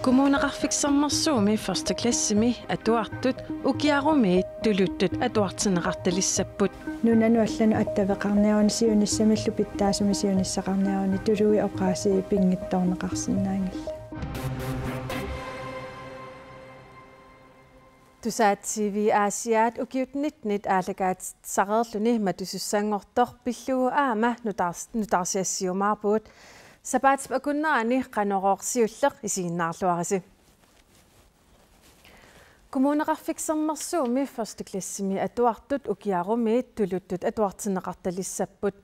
Kommuneqarfiksermarsuumi førsteklassimi atuartut ukiarumi tuluttut atuartineqartalissapput nunanu allanu attaveqarniauni siunissamillu pittaasumi siunissaqarniauni tului oqaasi pingittorneqarsinnaangilla Tusaat TV Asiat ukiutnitnit aalagaat saqerluni matusussangortor pilluu aama nutarsiassiumaarpuut sapaatip akunnaani qanororsiulleq isiinnaarluarisi Kommuneqarfiksermarsuumi førsteklassimi atuartut ukiarumi tuluttut atuartineqartalissapput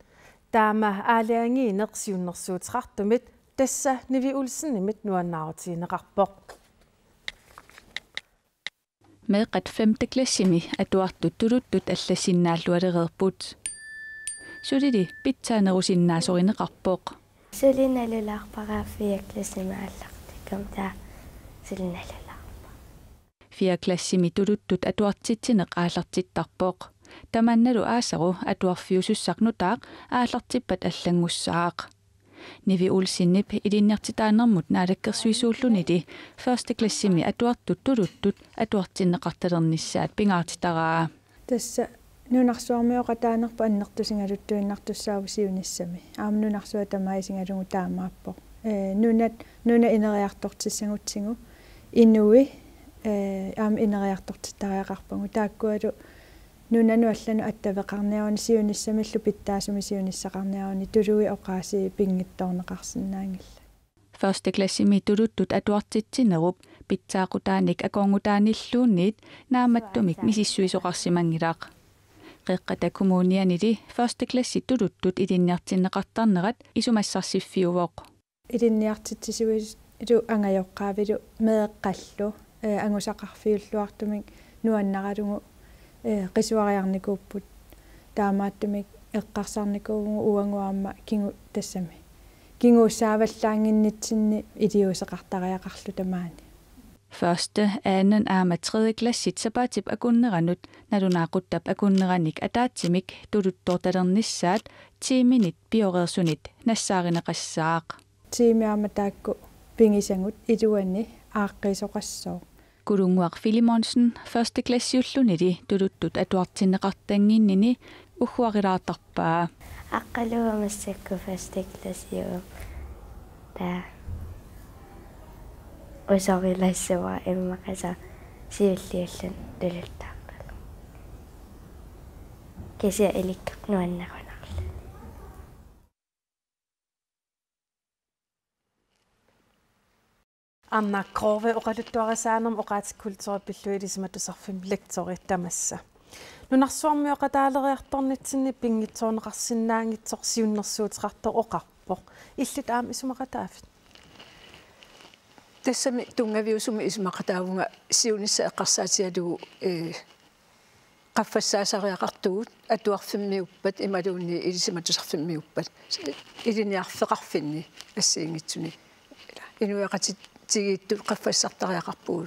taama aaliangiineq siunnersuutiqartumit tassa Nivi Ulsenimit nuannaarutiineqarpoq Meqat 5. klassimi atuartut tuluttut allassinnaallualereerput Sulili pittaanerusinnaasorinneqarpoq Sulinalulaarpara 4. klassimi аллартиккам таа сулиналулаарпа 4. klassimi tuluttut atuartittineq aallartittarpoq tamannalu aasaru atuarfiusussarnutaaq aallartippat allangussaaq Nivi Ulsinnip ilinniartitaanermut naalakkersuisuullunili 1. klassimi atuartut tuluttut atuartinneqartalernissaat pingaartitaraa tassa nunarsuarmiоqataanerpa annertusingaluttuinnartussaavu siunissami aamnunarsuа tamaisingalungu taamaappoq nuna ineriartortissangutsigu inui aam ineriartortitariaqarpangu taakkualu nunanu allanu attaveqarniauni siunissamillu pittaasumi siunissaqarniauni tului oqaasi pingittorneqarsinnaangilla 1. klassimi tuluttut atuartittinerup pitsaaqutaanik akorngutaanilluunniit naamattumik misissuisoqarsimangilaq qeqqata kommunianili 1. klassi tuluttut ilinniartinneqartarnerat isumassarsifiuvoq ilinniartitsisuis ilu angajoqqaavilu meeqqallu angusaqarfiulluartumik nuannaralungu qisuariarnikuupput taamaattumik eqqarsarnikuugu uanguaamma kingu tassami kinguussaavallaanginnitsinni iliuseqartariaqarlu tamaani 1., 2., 3. klassit sapaatip akunneranut nalunaaquttab akunnerannik ataatsimik tuluttortalernissaat tiiminit pioreersunit nassaaриneqassaaq tiimiaama taakku pingisangut iluanni aaqqiisoqassoo Kulunguaq Filimonsen 1. klassiullunili tuluttut atuartinneqartanginnini uhuarilaartarpaa аққалуамассакку 1. klassium таа осорилассава иммақаса сиуллиуллун тулуттааққала кися иликкақ нуаннақунарла Anna Grove oqaluttuarisaanam oqaatikkultuaripilluilismattusarfim lektoriittamassa Nunarsuarmioqataaleriartornitsinni pingitsoorneqarsinnaangitsorsiunnersuutiqartor oqarpoq illut aam isumaqataafit Tassami tungaviusumi isumaqataavunga siunissa eqqarsaatialugu qaffassaasariaqartugut atuarfimmiuppat imaluunni ilisimatusarfimmiuppat iliniarfeqarfinni assiingitsuni inuaqatit tigiittu qaffassartariaqarpugu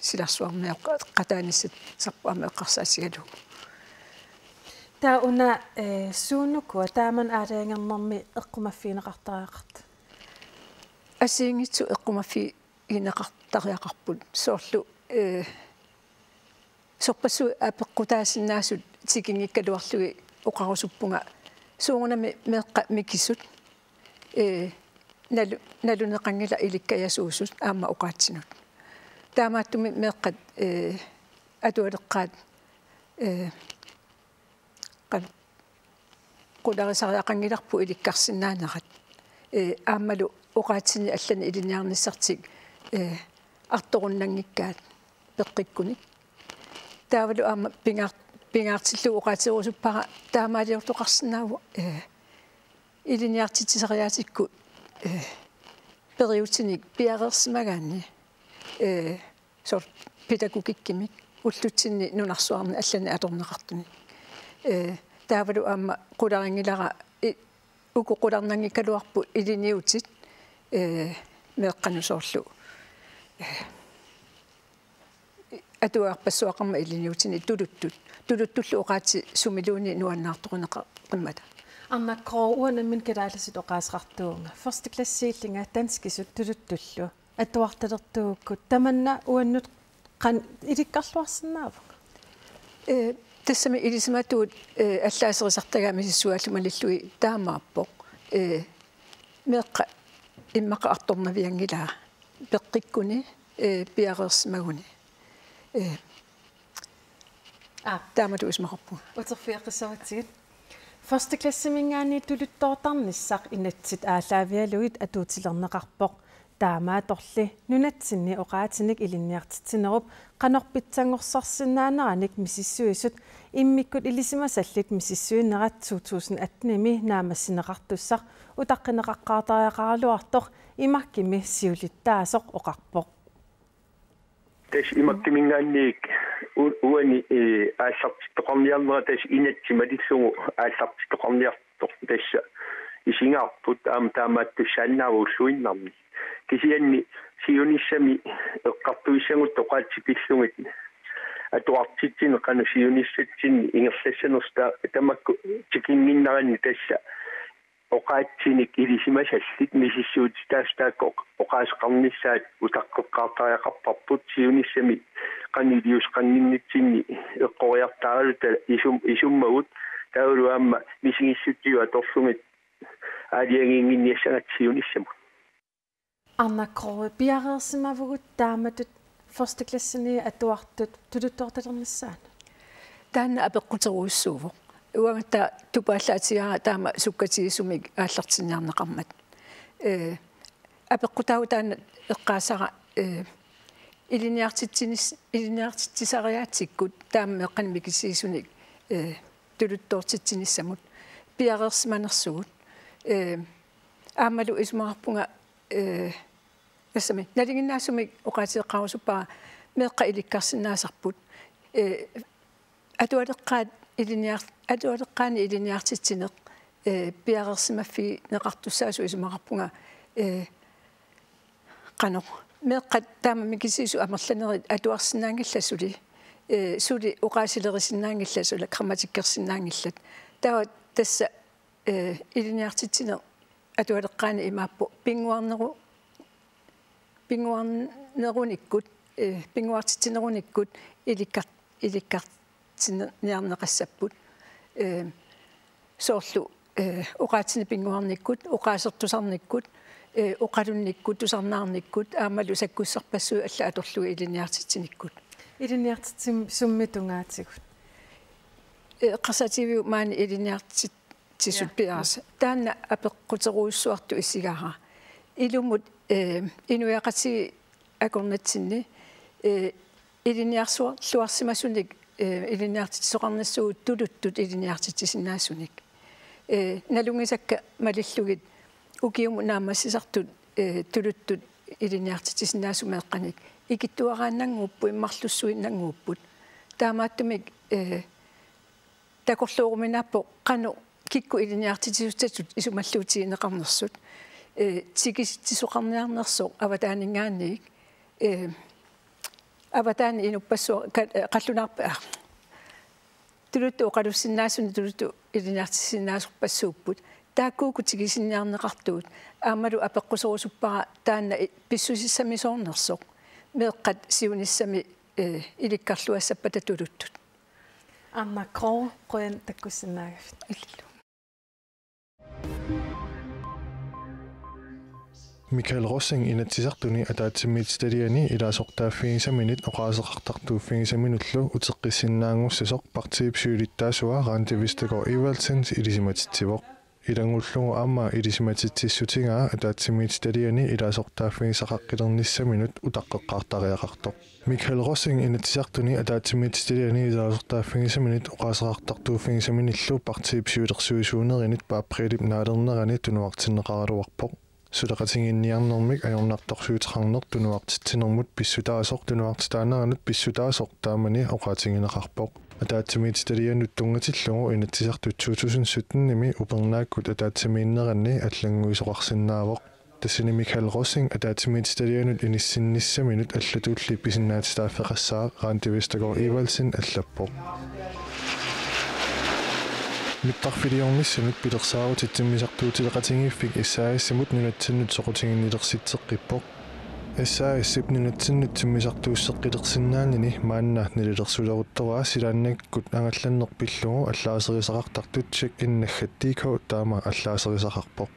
silarsuarmiaqataanissat sarpuama eqqarsaatigalugu taa una suunukua taaman aalaangernermi eqqumaffiineqartariaqart assiingitsu eqqumaffi ineqartariaqarput soorlu sorpassu apeqqutaasinnaasut tikingikkaluarlugi oqarusuppunga suungunami meeqqa mikissut naluneqangila ilikkajasuusut aamma oqaatsinut taamaattumi meeqqat atualeqqaat qularisariaqangilarpu ilikkarsinnaanerat aammalu oqaatsinni allani iliniarnissartik artorunnangikkaat peqqikkunik taavalu aamma pingaartillu oqaatirusuppara taamaaliortoqarsinnaavu iliniartitisariaatikku periutinik piareersimagaanni sort pedagogikkimik ullutsinni nunarsuarni allani atorneqartuni taavalu aamma qularingilara ukoqularnangikkaluarpu iliniutit meeqqanusoorlu atuarpassuaqarma iliniutini tuluttullu oqaati sumiluuni nuannaartoruneqa qimmata Anna Grove uanammin kalaallasut oqaasqartuunga 1. klassiillinga danskisut tuluttullu атуарталертууккут таманна уаннут qan иликкарлуарсинаава тассами илисматуут аллаасерисартагаами сиссуааллума лиллуи таамааппо меэкка иммака арторнавиангилаа пеққиккуни пиареерсимагуни тааматуисмақарпу утерфиаққиссаватсигит ферстеклассимингаани тулуттоортарниссақ инатсит аалаавиалуит атуутилернеқарпоқ таамааторли нунатсинни оqaatiник илинниартитсинеруп qanорпитсангорсарсинаанараник мисиссуисут иммиккут илисимасаллит мисиссуинерат 2018-ми наамассинеқартуссақ утаққинеқаққаартариақаралуартоқ имаккими сиулиттаасоқ оқарпоқ тэш имаккимингаанниик уани ааллартиттоқарниарнера тэш инатсималиллугу ааллартиттоқарниартоқ тасса исингаарпут таамааттуссааннаавууллуиннарни кисианни сиуниссами эққартуиссагут тоқаатсипиллугит атуартитсин қану сиуниссатсинни ингерлассанерста тамакку тикингиннарани тасса оqaatinik илисимасаллит мисиссуут таастаакко оqaасеқарниссаат утаққеққартариақарпарпут сиуниссами qanilius qanginnitsinni эққориартааралута исуммагут таулуамма мисигиссутиуа торсумит аалиангингинниассагат сиунissаму арнаккору пиареерсимавгут тааматут ферстеклассини атуартут тулуттоорталернissaан таанна апеққутеруиссуувоқ уангата тупааллаатиара таама суккатигисумик ааллартинниарнеқармат апеққутау таана эққаасара илиниартитсариаатиккут таама эққанмикисигисуник тулуттоортитсиниссамут пиареерсиманерсугут аамалу исмаарпунга тассами налингиннаасумик оqaатиеққарусуппара меэққа иликкарсинаасарпут атуалеққаани илиниартитсинеқ пиареерсимаффи неқартуссаасу исмаарпунга qano меэққа таама микисису амерланери атуарсинаангилласули сули оqaасилерисиннаангилласула грамматиккерсиннаангиллат таа тасса илиниартитсинеқ атуалеққаани имааппу пингуарнеруниккут пингуартитсинеруниккут иликкартинниарнеқассаппут соорлу оqaатини пингуарниккут оqaасертусарниккут оqalunnikкут тусарнаарниккут аамалу саккуссарпассуу алла аторлуги илиниартитсиниккут илиниартитсим суммитунгаатигут qasativiu maani илиниартитсисут пиарса таанна апеққутеруиссуарту иссигара илумут инуяқати акорнатсинни илиниарсуар луарсимасуник илиниартитсоқарнассуу тулуттут илиниартитсиннаасуник налунгисакка малиллугит укиуму наамассисартут тулуттут илиниартитсиннаасумеэққаник икиттуарааннангууппу иммарлуссуиннангууппут таамааттумик такорлууруминааппо qanu кикку илиниартитсиуттатут исумаллуутигинеқарнерсут тикистисоқарниарнерсо аватаанингаанник аватаани инуппассуа қаллунаарпа тулутту оқалуссиннаасуни тулутту илиниартитсиннаасорпассууппут тааккууку тигисинниарнеқартуут аамалу апеққусорусуппара таанна писсусиссамисоорнерсоқ меэққат сиуниссами иликкарлуассаппата тулуттут арнаккору қуян таккуссинаагафит иллу Michael Rossing inatsisartuni ataatsimmiitstaliani ilaasортааффигисаминит оqaасеқартартууффигисаминуллу утеққиссиннаангуссасоқ партиипсуилиттаасуа раантивистагор Evaldsens илисиматитсивоқ илангуллугу аама илисиматитсиссутингаа атаатsimmiitstaliani илаасортааффигисақаққилерниссаминут утаққеққартариақартоқ Michael Rossing inatsisartuni ataatsimmiitstaliani илаасортааффигисаминит оqaасеқартартууффигисаминиллу партиипсуилерсуисуунеринит пааприлип наалернерани тунуартиннеқаралуарпоқ сулеқатингинниарнэрмик ajornartorsuuteqarner tunuartittinermut pissutaasor tunuartitaaneranut pissutaasor taamani oqaatigineqarpoq атаатсимиитсталианут тунгатиллугу инатсисартут 2017-ними упернааккут атаатсимииннеранни аллангуисоқарсинаавоқ тассини Michael Rossing атаатсимиитсталианут иниссинниссаминут аллатуулли писиннаатистааффеқассаа раантивистагор Evaldsен аллаппоқ миттарфилиорниссанут пилерсаарутитсиммисартуутилеқатингиффик иссааиссамут нунатсиннут соқутингиннилерситсеққиппоқ эсаа иссипнинатсиннут тиммисартууссеққилерсиннаанини мааннаат нилилерсулеруттараа силааннаккут ангалланнер пиллугу аллаасерисақартартут чек иннаггаттиикау таама аллаасерисақарпоқ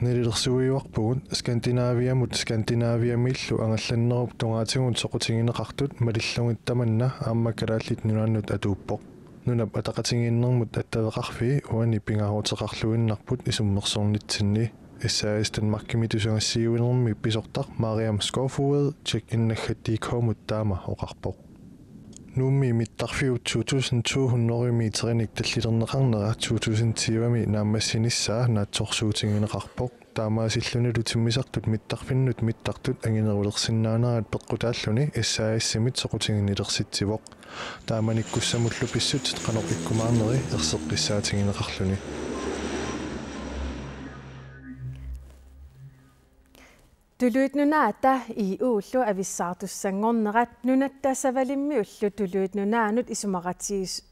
нилилерсуиуарпугут скандинавиамиллу ангалланнеруп тунгаатигун соқутингинеқартут малиллугиттаманна ааммаккалааллит нунааннут атууппоқ нунап атақатингиннэрмут аттавеқарфи уани пингаруутеқарлуиннарпут исуммерсорнитсинни эсаис Danmark митусангассиуинерми писортар Мариам Скофуэд чек иннаггаттиикаумут таама оқарпоқ нумми миттарфиут 2200 терник таллилернеқарнера 2020ми нааммассиниссаа наатсорсуутингинеқарпоқ таамаасиллуни лутиммисартут миттарфиннут миттартут ангинерулерсиннаанераат пеққутааллуни эссааиссимит соқутингинилерситсивоқ тааманиккуссамуллу писсутит қанор иккумаарнери ерсеққиссаатингинеқарлуни Tuluitnunaata i uullu avissartussanngornerat nunattaasavalimmi ullu tuluitnunaanut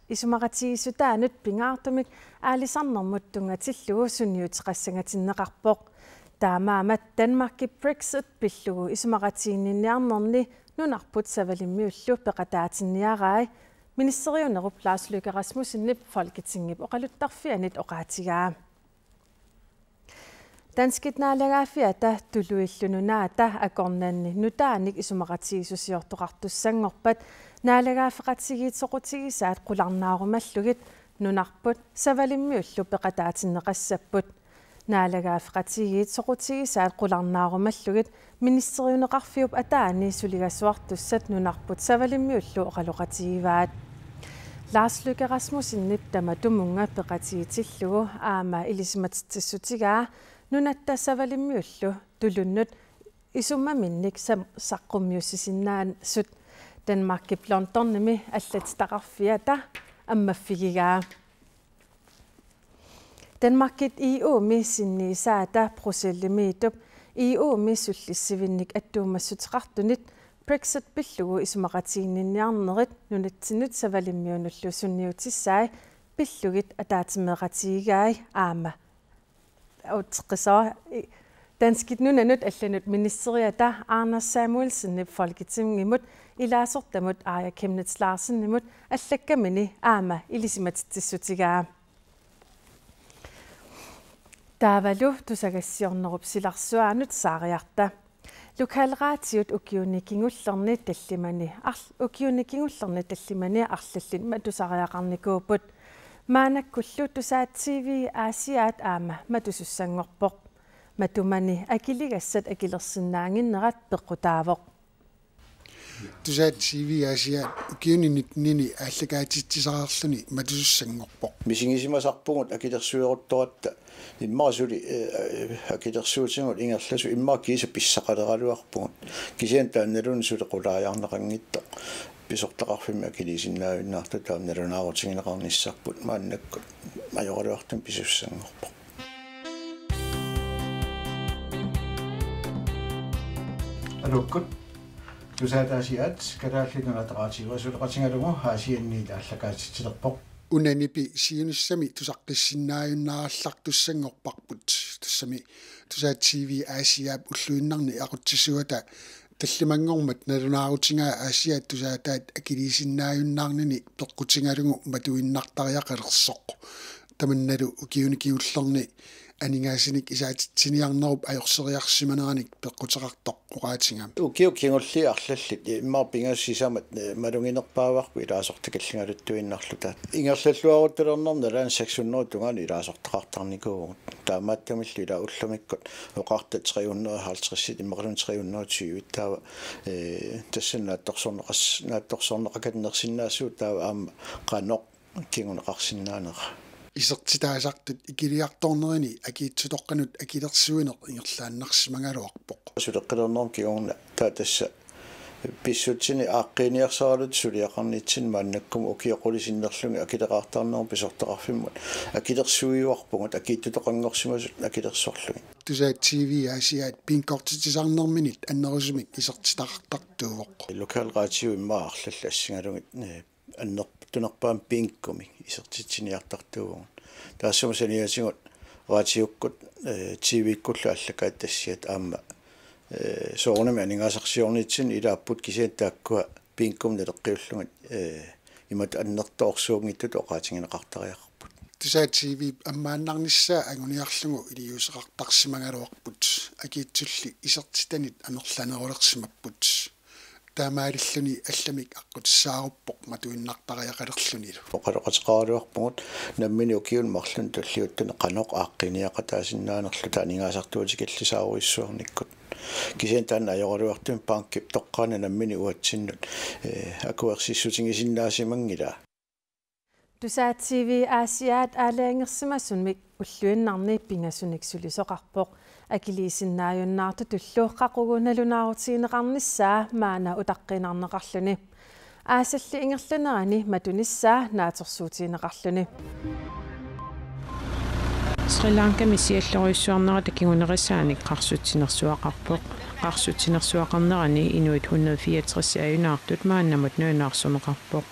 isumaqatiisutaanut pingaartumik aalisarnermut tungatillugu sunniuteqassangatinneqarpoq taamaamat Danmarki Brexit pillugu isumaqatiinninniarnerni nunarput savalimmi ullu peqataatinniarai ministeriunerup Lars Løkke Rasmussenip Folketingip oqaluttarfianit oqaatigaa Danskit naalagaafiata tuluillununaata akornaanni nutaanik isumaqatiisusiortoqartussangorpat naalagaafeqatigiit soqutigisaat qularnaarumallugit nunarput savalimmi ullu peqataatinneqassapput naalagaafeqatigiit soqutigisaat qularnaarumallugit ministeriuneqarfiup ataani suligasuartussat nunarput savalimmi ullu oqaloqatigivaat Lars Løkke Rasmussen tamadumunga peqatigitillugu aama ilisimatitsutigaa nunattaasavalimmi ullu tulunnut isummaminnik saqqummiussisinnaasut Danmarki Londonnimi allatitaqarfiata ammaffigigaa Danmarkit EU-mi sinniisaata Bruxellimiitup EU-mi sullissivinnik attuumassutiqartunit Brexit pillugu isumaqatiinninniarnerit nunatsinut savalimmiunullu sunniutissaai pillugit ataatimeeqatigigaai aama utqisa Danskit nunanut allanut ministeriata Anders Samuelsen Folketingimut ilaasortamut Arja Chemnitz Larsenimut allakkamini aama ilisimatitsutigaa Taavalu tusagassiornerup silarsuaanut saariarta Lokalraatiut ukiunikingullerni tallimani arlallin matusariaqarnikuuput maanakkullu tusaat TV Asiaat aama matusussangorpoq matumani akiligassat akilersinnaanginnerat peqqutaavoq tusaat TV Asiaat ukiuninitnini allakaatitsisararluni matusussangorpoq misingisimasarpungut akilersueruttoratta immaasuli akilersuutingut ingerlasu immaakkiisa pissaqaleraluarpungut kisian taannalun sulequlaajaarneqangitta pisortaqarfimmi akilisinnaavиннаарту таамналунаарутингинеқарниссарпут мааннаккут majorluartum pisussangorpoq алуккут тусаатаасиат калааллинунатaqaatiwa сулеқатингалугу хаасианниит ааллакаатитсилерпоқ unanipi siunissami tusaqqissinnaayunnaarallartussangorparput tussami tusaat TV Asiaap ulluinnarni aqutsisuata таллимангормат налунаарутингаа Asiaat tusaataat akilisinnaayunnaarnini peqqutigalungu matuinnartariaqalersoq tamannalu ukiunikiullerni aningaasinik isaatitsiniarnerup ajorсериарсиманераник пеққутеқартоқ уqaатингам укиуккингулли арлаллит иммар пингассисамат малунгинерпааварпу илаасортакаллингалуттуиннарлута ингерллуаруттулернерна лаан 600 тунгани илаасортақартарникуугут таамааттамилли ила уллумиккут оқарта 350 иммерлун 320 таава тассаннаатторсорнеқакатнерсиннаассуу таава аама қаноқ кингунеқарсиннаанера исертитаасартут икилиарторнерини акиитсутоққанут акилерсуинеқ ингерлааннарсимангалуарпоқ сулеққилернерм киунгна таатасса писсутсини ааққиниарсаралут сулиақарнитсин мааннаккум укиоқулисиннерлунги акилеқартарнерм писортеқарфиммут акилерсуиуарпугут акииттутоқангорсимасут акилерсорлуги тусаат TV Asiaat пинкортитисарнерминит аннерусумик исертитақартартуувоқ локалраатиу иммаарлалла ассингалугит аннер тунерпаам пинккуми исертитсиниартартуувгун таассумасаниасигут раатиуккут TV-ккулла аллакааттассиат аама soornami aningaasarsiornitsin ilaaput kisiattaakkua piinkum naleqqiullugut imat annertoorsuungittut oqaatinginaqartariaqarput tusa TV ammaannarnissaa anguniarlugu iliuseqartarsimangaluarput akiitsulli isertitanit anerlanerulersimapput таамаалиллуни алламик аққутиссааруппоқ матуиннартариақалерлуниlu оқалоқатеқаруарпугут наммини укиун марлун таллиуттуне қаноқ ааққиниақатаасиннаанерлу таанингаасартуутикиллисааруиссуарниккут кисиан таана ажоралуартун паанкип тоққаана наммини уатсиннут акуерсиссутингисиннаасимангила Tusa TV Asiat аалаангерсимассунмик уллуиннарни пингасуниксулисоқарпоқ акилисиннааюннаарту туллуоққақугуналунаарутигинеқарниссаа маана утаққинарнеқарлуни аасалли ингерлунерани матуниссаа наатерсуутигинеқарлуни Sri-Lanka misialloruissuarnera takigunerissaanik qarsutsinерсуақарпоқ qarsutsinерсуақарнерани Inuit 164 аюнаартут мааннамут нуинаарсунеқарпоқ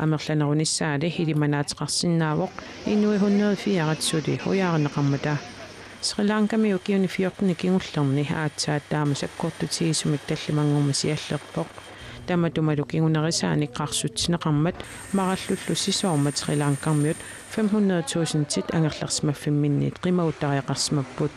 амерланерунissaали хилиманаатеқарсинаавоқ Inuit 104 хуяарнеқармата Sri-Lanka mi ukiuni 14 kingullerni aatsaat taamasakkortutigisumik tallimangorma siallerpoq tamatumalukigunerisaanik qarsutsineqarmat marallullu sisoormat Sri-Lankarmiut 500,000 tit angerlersmaffimminniit qimautariaqarsmapput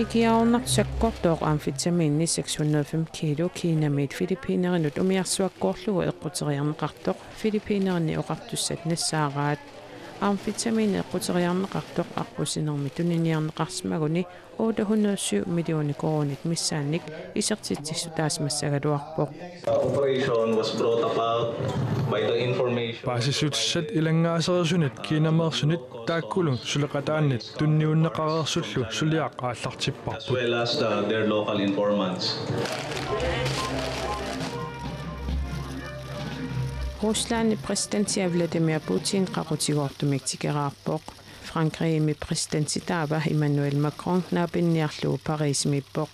Ikiaornartsakkortooq amfitamiinni 605 kilo kiinamiit Filippiinerinut umiarsuakkoorlugu eqquteriarneqartoq Filippiinerini oqartussat nassaaraat amfitamin eqquteriarneqartoq arpusinermi tuniniarneqarsmaguni 807 million koronit missaannik isertitsissu taasmassagaluarpoq Operation was brought about by the information Basisutsat ilangaasersunit kiinamersunit taakkulu suleqataannit tunniunneqareersullu suliaqaallartipparput as well as their local informants. Rusland præsidenti Vladimir Putin qaqutigoortumik tikeraarpoq Frankrig præsidenti taava Emmanuel Macron naapinniarlu Paris-mippoq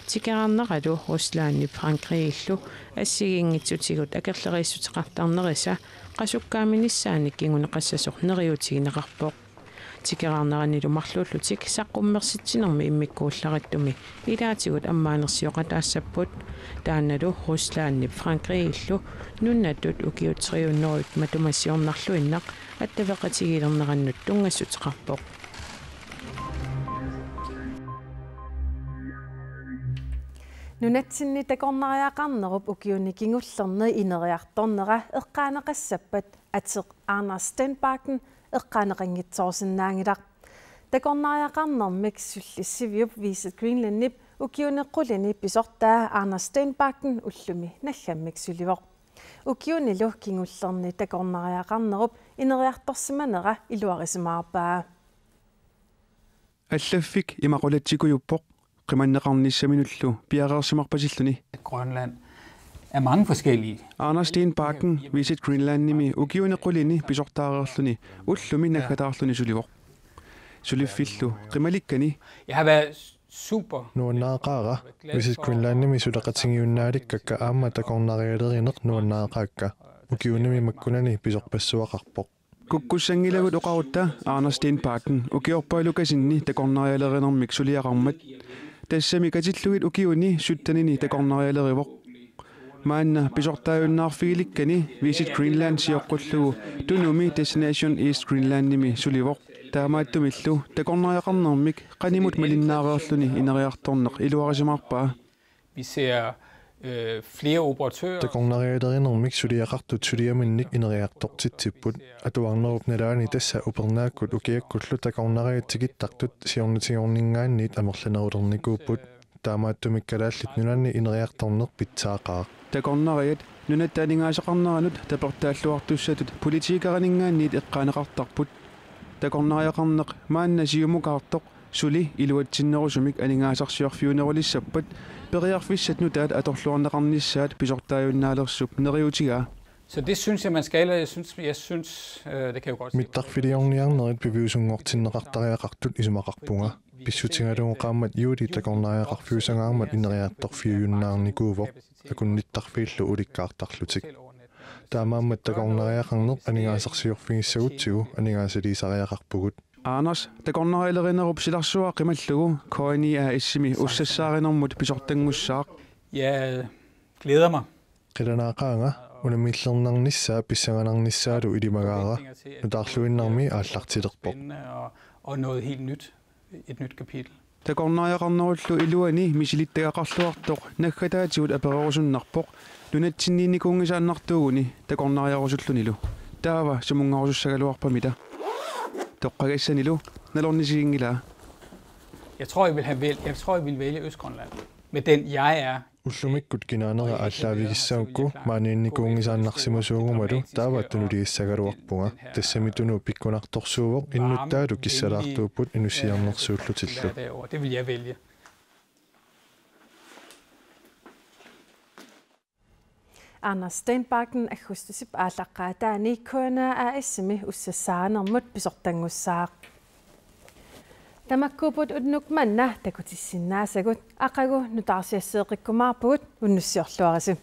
tikeraarneralu Rusland Frankrig illu assigingitsutigut akerleriissutiqartarnerissa qasukkaaminissaannik kinguneqassasorneriutigineqarpoq tikeraarneranilu marlullutik saqqummersitsinermi immikkuullarittumi ilaatigut ammaanersioqataassaput taannalu Rusland Frankrig illu nunnatut ukiutriunneruit matumassiornarluinnaq attavaqatigilernerannut tungassutiqarpoq Nunatsinni takornariaqarnerup ukiunikingullerni ineriartornera eqqaaneqassappat ateq Anders Stenbakken eqqaaneqanngitsoorsinnaangilaq takornariaqarnermik sullissiviup Visit Greenlandnip ukiuneqqulini pisortaa Anders Stenbakken ullumi nallammik sulivoq ukiunilu kingullerni takornariaqarnerup ineriartorsimanera iluarisimaarpaa Allaffik imaqulatsikuйuppoq qimanneqarnissaminullu piaqersimarpasilluni Grønland er mange forskellige. Anders Stenbakken Visit Greenlandnimi ukiuneqqulini pisortaareerluni ullumi nakkataarluni sulivoq suliffillu qimalikkani Jeg har været super nuannaaqaara Visit Greenlandnimi suleqatingiunnaalikkakka aamma takornarialerineq nuannaaqaakka ukiunimi makkunani pisorpassuaqarpoq kukkussangilagut oqarutta Anders Stenbakken ukiorpailukasinni takornarialerinermik suliaqarmat tassami katillugit ukiuni suttanini takornarialerivoq maanna pisortaajunnaarfigilikkani Visit Greenland siorqullugu tunumi Destination East Greenlandnimi sulivoq taamaattumillu takornariaqarnermik qanimut malinnaareerluni ineriartorneq iluarisimaarpaa Vi ser flere operatører. Takornarialerinermik suliaqartut suliaminnik ineriartortitsipput atuarnerup nalaani tassa upernaakkut ukiakkullu takornariatigittartut siornitiorningaanniit amerlanerulernikuupput taamaattumikkalaаллит нунанни инериарторнеқ питсаақаа takornariat nunattaaningaasaqarneranut tapertaalluartussatut politikaraningaanniit eqqaaneqartarput takornariaqarneq maanna siumukaartoq suli iluatsinnerusumik aningaasarsiorfiunerulissappat periarfissat nutaat atorluarneqarnissaat pisortaajunnaalerssup neriutigaa Så det synes jeg man skal, og jeg synes det kan jo godt. Mittarfiliorniarnerit piviusunngortinneqartariaqartut isumaqarpunga pissutigaluunqaammat juuli takornariaqarfiusangaarmat ineriartorfiujunnaarnikuuvoq akunnittarfiillu ulikkaartarlutik taamaammat takornariaqarneq aningaasarsiorfigissagutigu aningaasaliisariaqarpugut Anders, taqornariilerinerup silarsuaq qimallugu koini a issimi ussassaarinermut pisortangussaaq. Jeg glæder mig. Qilanaaqaanga unamillernernissaa pissanganarnissaalu ilimagaara nutarluinnarmi aallartilerpoq. Og noget helt nyt. Et nyt kapitel. Taqornariaqarnerullu iluani misilittagaqarluartoq naggataatiut aperorusunnarpoq nunatsinniinnikungisaannartuuguni taqornariarusullunilu. Taava sumungarusussagaluarpamita. Toqqagaissanilu nalornisiingilaa. Jeg tror, jeg vil vælge Østgrønland. Med den jeg er. Ullumikkut kinaanera aallaavigissagukku maaniinnikungisaannarsimusuugumalu taavaattunuligissagaluarpunga tassamitunu pikkunartorsuuvoq innuttaalu kissalaartuupput inusiarnersuullutillu. Det vil jeg vælge. Anders Stenbakken akustisip aalaqqaataani kuana aissimi ussasaanermut pisortangussaaq. Tamakkuput unnukmanna takutissinnaasakut aqagu nutaarsiassеэqikkumaarpugut unnussiorluarisi.